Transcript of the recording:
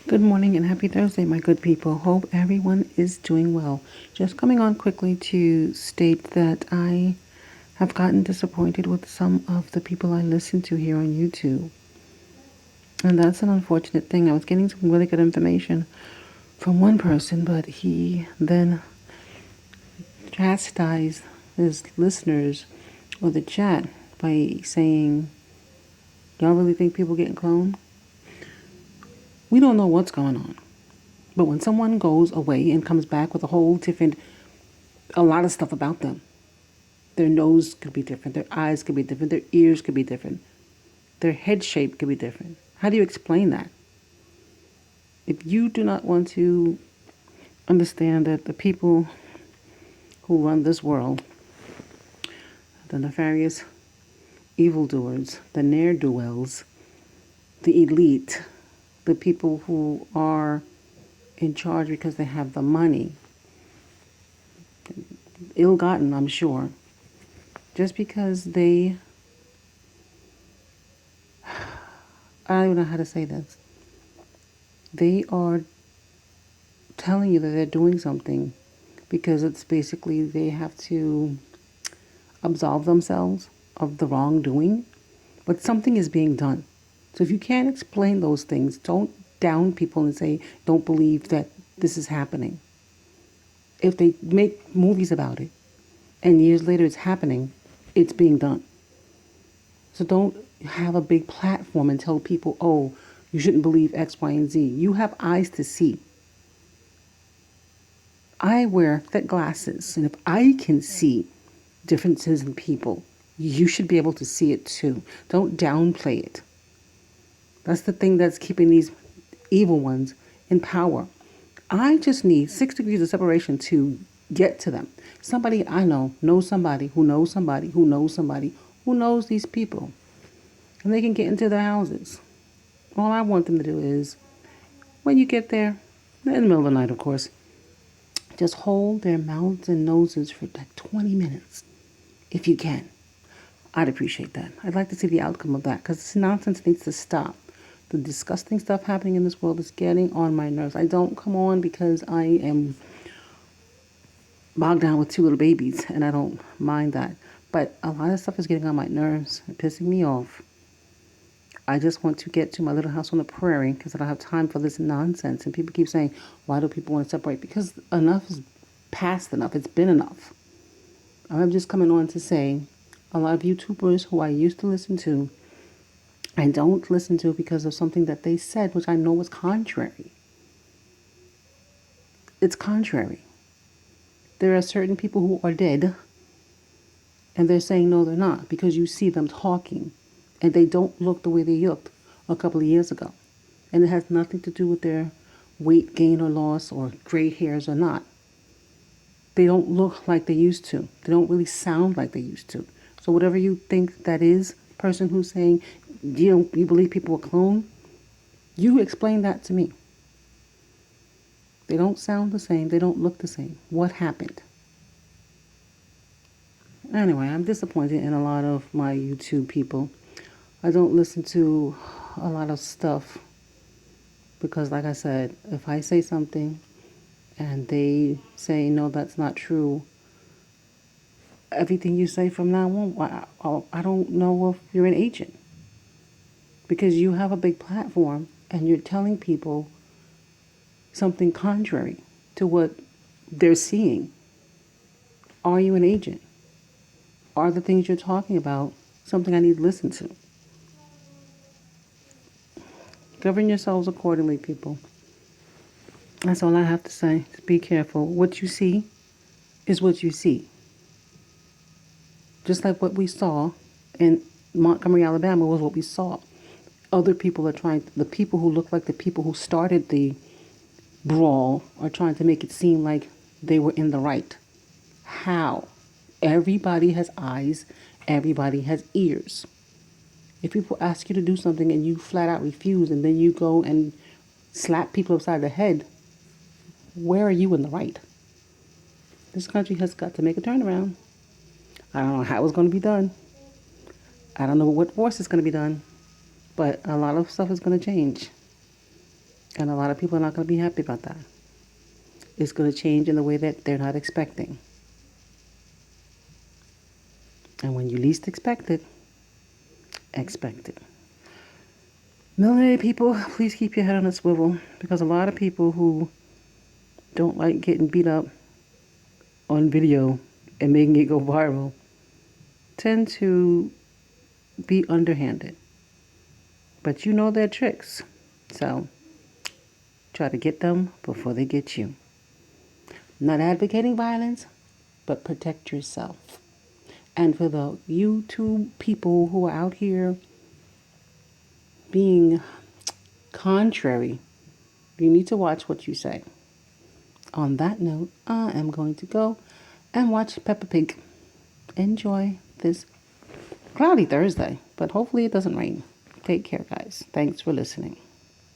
Good morning and happy Thursday, my good people. Hope everyone is doing well. Just coming on quickly to state that I have gotten disappointed with some of the people I listen to here on YouTube. And that's an unfortunate thing. I was getting some really good information from one person, but he then chastised his listeners or the chat by saying, y'all really think people getting cloned? We don't know what's going on. But when someone goes away and comes back with a lot of stuff about them, their nose could be different, their eyes could be different, their ears could be different, their head shape could be different. How do you explain that? If you do not want to understand that the people who run this world, the nefarious evildoers, the ne'er-do-wells, the elite, the people who are in charge because they have the money, ill-gotten, I'm sure, just because I don't even know how to say this. They are telling you that they're doing something because it's basically they have to absolve themselves of the wrongdoing, but something is being done. So if you can't explain those things, don't down people and say, don't believe that this is happening. If they make movies about it and years later it's happening, it's being done. So don't have a big platform and tell people, oh, you shouldn't believe X, Y, and Z. You have eyes to see. I wear thick glasses, and if I can see differences in people, you should be able to see it too. Don't downplay it. That's the thing that's keeping these evil ones in power. I just need 6 degrees of separation to get to them. Somebody I know knows somebody who knows somebody who knows somebody who knows these people. And they can get into their houses. All I want them to do is, when you get there, in the middle of the night, of course, just hold their mouths and noses for like 20 minutes, if you can. I'd appreciate that. I'd like to see the outcome of that because this nonsense needs to stop. The disgusting stuff happening in this world is getting on my nerves. I don't come on because I am bogged down with two little babies, and I don't mind that. But a lot of stuff is getting on my nerves and pissing me off. I just want to get to my little house on the prairie because I don't have time for this nonsense. And people keep saying, why do people want to separate? Because enough is past enough. It's been enough. I'm just coming on to say a lot of YouTubers who I used to listen to, I don't listen to because of something that they said, which I know is contrary. It's contrary. There are certain people who are dead, and they're saying no, they're not, because you see them talking, and they don't look the way they looked a couple of years ago. And it has nothing to do with their weight gain or loss or gray hairs or not. They don't look like they used to. They don't really sound like they used to. So whatever you think that is, person who's saying, you believe people are cloned, you explain that to me. They don't sound the same. They don't look the same. What happened? Anyway, I'm disappointed in a lot of my YouTube people. I don't listen to a lot of stuff because, like I said, if I say something and they say, no, that's not true, everything you say from now on, I don't know if you're an agent because you have a big platform and you're telling people something contrary to what they're seeing. Are you an agent? Are the things you're talking about something I need to listen to? Govern yourselves accordingly, people. That's all I have to say. Just be careful. What you see is what you see. Just like what we saw in Montgomery, Alabama was what we saw. Other people are the people who look like the people who started the brawl are trying to make it seem like they were in the right. How? Everybody has eyes, everybody has ears. If people ask you to do something and you flat out refuse and then you go and slap people upside the head, where are you in the right? This country has got to make a turnaround. I don't know how it's going to be done. I don't know what force is going to be done, but a lot of stuff is going to change. And a lot of people are not going to be happy about that. It's going to change in the way that they're not expecting. And when you least expect it, expect it. Melanated people, please keep your head on a swivel, because a lot of people who don't like getting beat up on video and making it go viral tend to be underhanded. But you know their tricks. So try to get them before they get you. Not advocating violence, but protect yourself. And for the YouTube people who are out here being contrary, you need to watch what you say. On that note, I am going to go and watch Peppa Pig. Enjoy this cloudy Thursday, but hopefully it doesn't rain. Take care, guys. Thanks for listening.